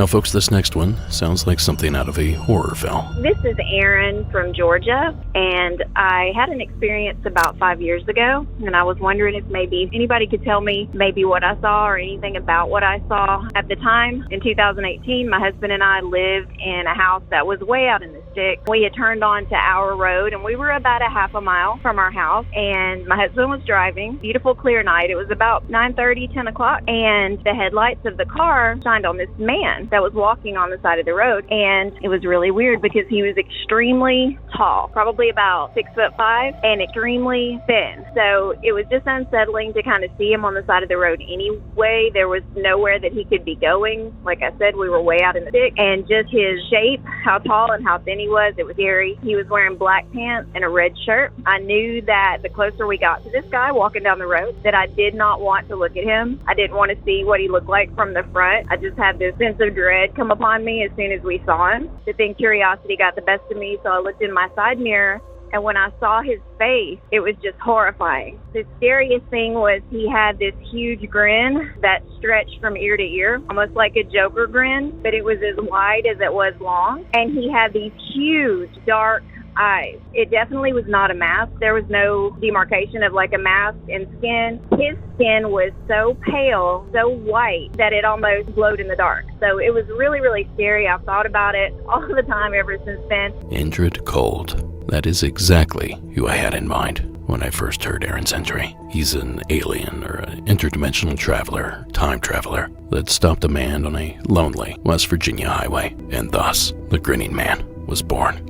Now folks, this next one sounds like something out of a horror film. This is Erin from Georgia, and I had an experience about 5 years ago, and I was wondering if maybe anybody could tell me maybe what I saw or anything about what I saw. At the time, in 2018, my husband and I lived in a house that was way out in the sticks. We had turned onto our road, and we were about a half a mile from our house, and my husband was driving. Beautiful, clear night. It was about 9:30, 10 o'clock, and the headlights of the car shined on this man that was walking on the side of the road, and it was really weird because he was extremely tall, probably about 6'5", and extremely thin. So it was just unsettling to kind of see him on the side of the road anyway. There was nowhere that he could be going. Like I said, we were way out in the stick, and just his shape, how tall and how thin he was, it was scary. He was wearing black pants and a red shirt. I knew that the closer we got to this guy walking down the road, that I did not want to look at him. I didn't want to see what he looked like from the front. I just had this sense of dread come upon me as soon as we saw him. But then curiosity got the best of me, so I looked in my side mirror, and when I saw his face, it was just horrifying. The scariest thing was he had this huge grin that stretched from ear to ear, almost like a Joker grin, but it was as wide as it was long. And he had these huge, dark eyes. It definitely was not a mask. There was no demarcation of like a mask and skin. His skin was so pale, so white, that it almost glowed in the dark. So it was really, really scary. I've thought about it all the time ever since then. Indrid Cold. That is exactly who I had in mind when I first heard Erin's entry. He's an alien or an interdimensional traveler, time traveler, that stopped a man on a lonely West Virginia highway, and thus the Grinning Man was born.